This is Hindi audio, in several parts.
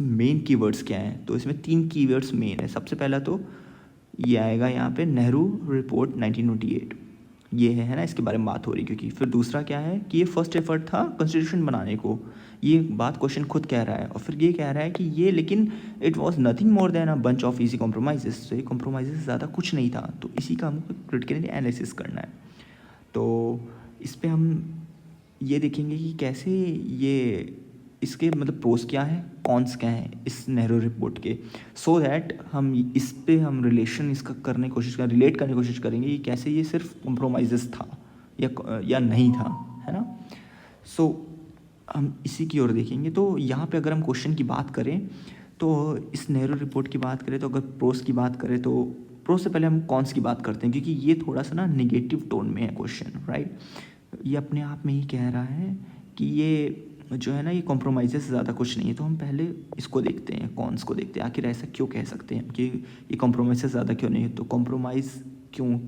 मेन कीवर्ड्स क्या हैं, तो इसमें 3 कीवर्ड्स मेन है। सबसे पहला तो ये आएगा यहाँ पे नेहरू रिपोर्ट 1928, ये है ना, इसके बारे में बात हो रही क्योंकि। फिर दूसरा क्या है कि ये फर्स्ट एफर्ट था कॉन्स्टिट्यूशन बनाने को, ये बात क्वेश्चन खुद कह रहा है। और फिर ये कह रहा है कि ये लेकिन it was nothing more than a bunch of easy compromises, तो ये कॉम्प्रोमाइजेस ज़्यादा कुछ नहीं था, तो इसी का हमको क्रिटिकली एनालिसिस करना है। तो इस पर हम ये देखेंगे कि कैसे ये इसके मतलब प्रोस क्या है, कॉन्स क्या है इस नेहरू रिपोर्ट के, सो दैट हम इस पे हम रिलेशन इसका करने की कोशिश कर रिलेट करने की कोशिश करेंगे कि कैसे ये सिर्फ कॉम्प्रोमाइज़ेस था या नहीं था, है ना। सो हम इसी की ओर देखेंगे। तो यहाँ पे अगर हम क्वेश्चन की बात करें तो इस नेहरू रिपोर्ट की बात करें, तो अगर प्रोस की बात करें तो प्रोस से पहले हम कॉन्स की बात करते हैं, क्योंकि ये थोड़ा सा ना निगेटिव टोन में है क्वेश्चन, राइट। ये अपने आप में ही कह रहा है कि ये जो है ना ये कॉम्प्रोमाइज़ से ज़्यादा कुछ नहीं है। तो हम पहले इसको देखते हैं, कॉन्स को देखते हैं, आखिर ऐसा क्यों कह सकते हैं कि ये कॉम्प्रोमाइज़ से ज़्यादा क्यों नहीं है। तो कॉम्प्रोमाइज़ क्यों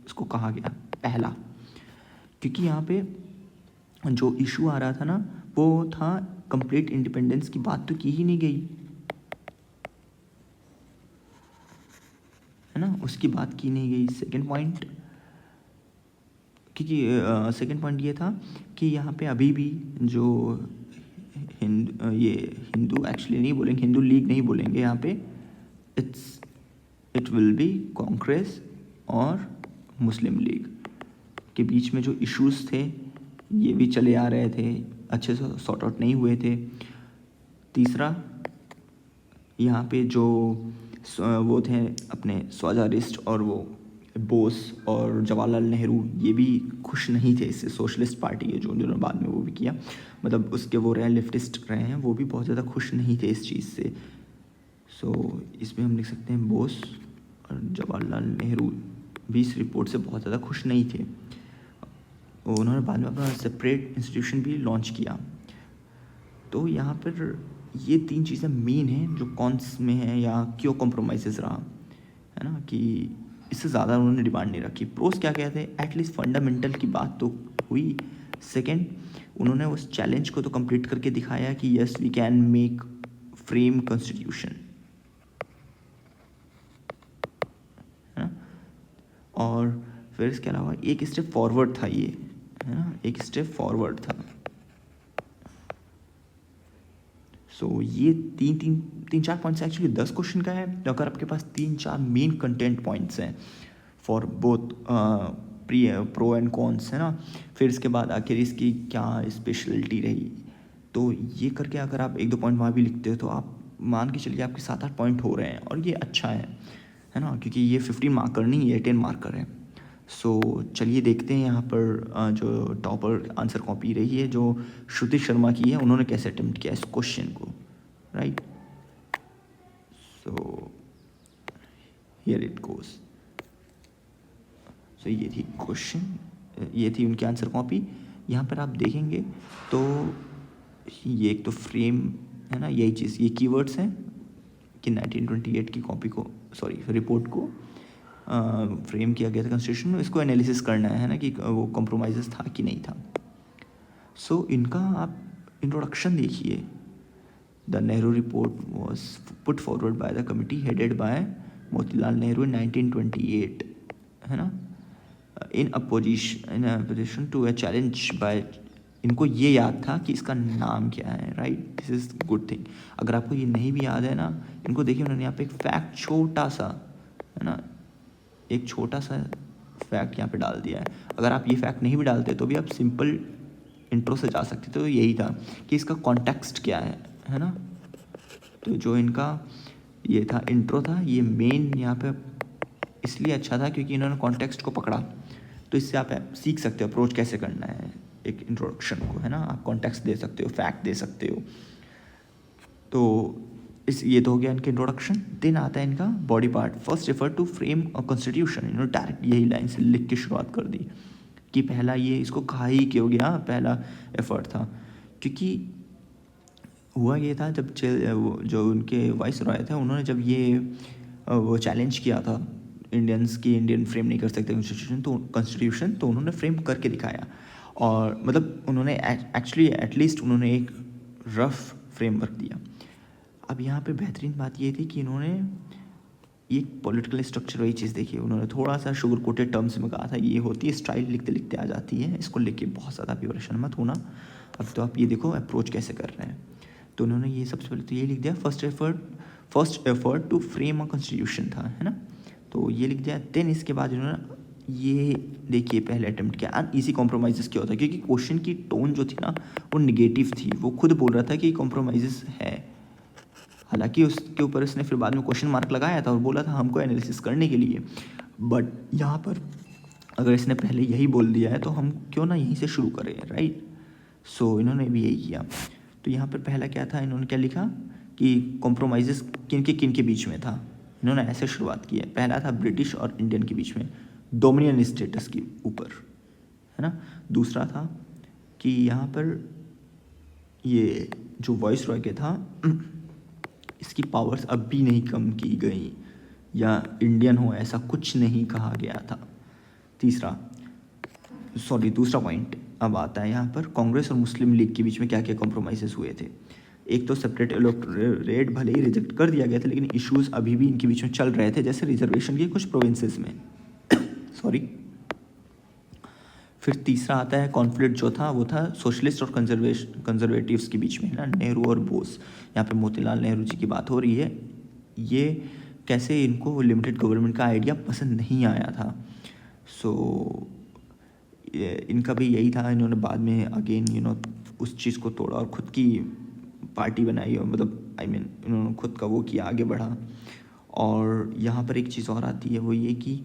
इसको कहा गया, पहला क्योंकि यहाँ पे जो इशू आ रहा था ना वो था कंप्लीट इंडिपेंडेंस की बात तो की ही नहीं गई, है ना, उसकी बात की नहीं गई। सेकंड पॉइंट, क्योंकि सेकंड पॉइंट ये था कि यहाँ पे अभी भी जो ये हिंदू एक्चुअली नहीं बोलेंगे, हिंदू लीग नहीं बोलेंगे यहाँ पे, इट विल बी कांग्रेस और मुस्लिम लीग के बीच में जो इश्यूज थे ये भी चले आ रहे थे, अच्छे से सॉर्ट आउट नहीं हुए थे। तीसरा, यहाँ पे जो वो थे अपने स्वाजारिस्ट और वो बोस और जवाहरलाल नेहरू, ये भी खुश नहीं थे इससे। सोशलिस्ट पार्टी है जो उन्होंने बाद में वो भी किया, मतलब उसके वो रहे लेफ्टिस्ट रहे हैं, वो भी बहुत ज़्यादा खुश नहीं थे इस चीज़ से। सो इसमें हम लिख सकते हैं बोस और जवाहरलाल नेहरू भी इस रिपोर्ट से बहुत ज़्यादा खुश नहीं थे। उन्होंने बाद में अपना सेपरेट इंस्टीट्यूशन भी लॉन्च किया। तो यहाँ पर ये 3 चीज़ें मेन हैं जो कॉन्स में हैं या क्यों कॉम्प्रोमाइज़ रहा, है ना, कि इससे ज़्यादा उन्होंने डिमांड नहीं रखी। प्रोस क्या कहते हैं, एटलीस्ट फंडामेंटल की बात तो हुई। सेकंड, उन्होंने उस चैलेंज को तो कंप्लीट करके दिखाया कि yes we can make frame constitution, है ना। और फिर इसके अलावा एक स्टेप फॉरवर्ड था ये, है ना, एक स्टेप फॉरवर्ड था। सो ये तीन चार पॉइंट्स एक्चुअली 10 क्वेश्चन का है। तो अगर आपके पास 3-4 मेन कंटेंट पॉइंट्स हैं for both pro and cons, है ना, फिर इसके बाद आखिर इसकी क्या स्पेशलिटी रही, तो ये करके अगर आप 1-2 पॉइंट वहाँ भी लिखते हो तो आप मान के चलिए आपके 7-8 पॉइंट हो रहे हैं, और ये अच्छा है ना, क्योंकि ये 15 मार्कर नहीं, ये 10 मार्कर है। सो चलिए देखते हैं यहाँ पर जो टॉपर आंसर कॉपी रही है जो श्रुति शर्मा की है, उन्होंने कैसे अटेम्प्ट किया इस क्वेश्चन को, right. So here it goes. So ये थी क्वेश्चन, ये थी उनकी आंसर कॉपी। यहाँ पर आप देखेंगे तो ये एक तो फ्रेम है ना, यही चीज़, ये कीवर्ड्स हैं कि 1928 की कॉपी को, सॉरी रिपोर्ट को फ्रेम किया गया था कॉन्स्टिट्यूशन में, इसको एनालिसिस करना है ना कि वो कॉम्प्रोमाइज़ था कि नहीं था। सो इनका आप इंट्रोडक्शन देखिए। The Nehru report was put forward by the committee headed by Motilal Nehru in 1928, है ना, in opposition to a challenge by, इनको ये याद था कि इसका नाम क्या है, right, this is good thing. अगर आपको ये नहीं भी याद है ना, इनको देखिए उन्होंने यहाँ पे एक फैक्ट छोटा सा, है ना, एक छोटा सा फैक्ट यहाँ पे डाल दिया है। अगर आप ये फैक्ट नहीं भी डालते तो भी आप सिंपल इंट्रो से जा सकते, तो यही था कि इसका कॉन्टेक्स्ट क्या है ना। तो जो इनका ये था इंट्रो था, ये मेन यहाँ पे इसलिए अच्छा था क्योंकि इन्होंने कॉन्टेक्स्ट को पकड़ा। तो इससे आप सीख सकते हो अप्रोच कैसे करना है एक इंट्रोडक्शन को, है ना, आप कॉन्टेक्स्ट दे सकते हो, फैक्ट दे सकते हो। तो ये तो हो गया इनका इंट्रोडक्शन। देन आता है इनका body part, first refer to frame a constitution, इन्होंने डायरेक्ट यही लाइन से लिख के शुरुआत कर दी कि पहला ये इसको कहा ही क्यों गया, पहला एफर्ट था क्योंकि हुआ ये था जब जो उनके वाइस रॉय थे, उन्होंने जब ये वो चैलेंज किया था इंडियंस की, इंडियन फ्रेम नहीं कर सकते कॉन्स्टिट्यूशन, तो उन्होंने फ्रेम करके दिखाया। और मतलब उन्होंने एक्चुअली एटलीस्ट उन्होंने एक रफ फ्रेमवर्क दिया। अब यहाँ पे बेहतरीन बात ये थी कि इन्होंने ये पॉलिटिकल स्ट्रक्चर वाली चीज़ देखी, उन्होंने थोड़ा सा शुगर कोटेड टर्म्स में कहा था, ये होती है स्टाइल, लिखते लिखते आ जाती है, इसको लेके बहुत ज़्यादा भी परेशान मत होना। अब तो आप ये देखो अप्रोच कैसे कर रहे हैं। तो उन्होंने ये सबसे पहले तो ये लिख दिया, first effort to frame a constitution था, है ना, तो ये लिख दिया। देन इसके बाद इन्होंने ये देखिए पहले अटेम्प्ट किया अनईजी कॉम्प्रोमाइज़ क्या होता है, क्योंकि क्वेश्चन की टोन जो थी ना वो निगेटिव थी, वो खुद बोल रहा था कि कॉम्प्रोमाइज़ है, हालांकि उसके ऊपर उसने फिर बाद में क्वेश्चन मार्क लगाया था और बोला था हमको एनालिसिस करने के लिए। बट यहाँ पर अगर इसने पहले यही बोल दिया है तो हम क्यों ना यहीं से शुरू करें, राइट। सो इन्होंने भी यही किया। तो यहाँ पर पहला क्या था, इन्होंने क्या लिखा कि कॉम्प्रोमाइज़ किन के बीच में था, इन्होंने ऐसे शुरुआत की है। पहला था ब्रिटिश और इंडियन के बीच में डोमिनियन स्टेटस के ऊपर, है ना। दूसरा था कि यहाँ पर ये जो वॉइस रॉय के था इसकी पावर्स अब भी नहीं कम की गई या इंडियन हो ऐसा कुछ नहीं कहा गया था। दूसरा पॉइंट अब आता है यहाँ पर, कांग्रेस और मुस्लिम लीग के बीच में क्या क्या कॉम्प्रोमाइज़ेस हुए थे। एक तो सेपरेट इलेक्टोरेट भले ही रिजेक्ट कर दिया गया था, लेकिन इश्यूज अभी भी इनके बीच में चल रहे थे, जैसे रिजर्वेशन के कुछ प्रोविंसेस में फिर तीसरा आता है कॉन्फ्लिक्ट जो था वो था सोशलिस्ट और कंजर्वेटिव्स के बीच में, है ना, नेहरू और बोस। यहाँ पे मोतीलाल नेहरू जी की बात हो रही है। ये कैसे इनको लिमिटेड गवर्नमेंट का आइडिया पसंद नहीं आया था। सो इनका भी यही था, इन्होंने बाद में अगेन उस चीज़ को तोड़ा और ख़ुद की पार्टी बनाई, और मतलब इन्होंने खुद का वो किया, आगे बढ़ा। और यहाँ पर एक चीज़ और आती है, वो ये कि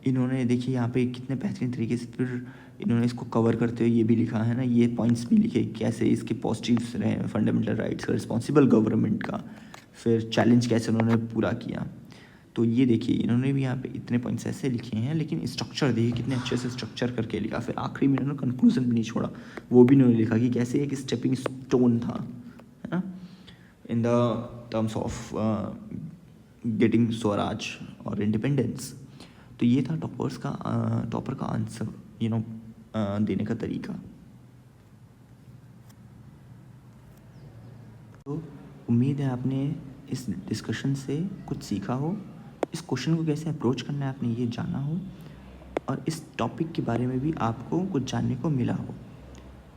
इन्होंने देखिए यहाँ पे कितने बेहतरीन तरीके से फिर इन्होंने इसको कवर करते हुए ये भी लिखा है ना, ये पॉइंट्स भी लिखे कैसे इसके पॉजिटिव्स रहे, फंडामेंटल राइट्स का, रिस्पॉन्सिबल गवर्नमेंट का, फिर चैलेंज कैसे उन्होंने पूरा किया। तो ये देखिए इन्होंने भी यहाँ पे इतने पॉइंट्स ऐसे लिखे हैं, लेकिन स्ट्रक्चर देखिए कितने अच्छे से स्ट्रक्चर करके लिखा। फिर आखिरी में इन्होंने कंक्लूजन भी नहीं छोड़ा, वो भी इन्होंने लिखा कि कैसे एक स्टेपिंग स्टोन था, है ना, in the terms of getting Swaraj और इंडिपेंडेंस। तो ये था टॉपर का आंसर देने का तरीका। तो उम्मीद है आपने इस डिस्कशन से कुछ सीखा हो, इस क्वेश्चन को कैसे अप्रोच करना है आपने ये जाना हो, और इस टॉपिक के बारे में भी आपको कुछ जानने को मिला हो।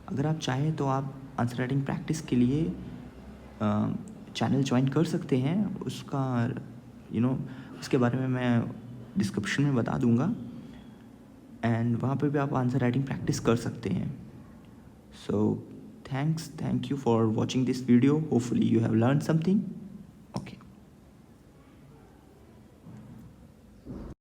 अगर आप चाहें तो आप आंसर राइटिंग प्रैक्टिस के लिए चैनल ज्वाइन कर सकते हैं, उसका उसके बारे में मैं डिस्क्रिप्शन में बता दूंगा, एंड वहाँ पे भी आप आंसर राइटिंग प्रैक्टिस कर सकते हैं। So thank you for watching this video, hopefully you have learn something.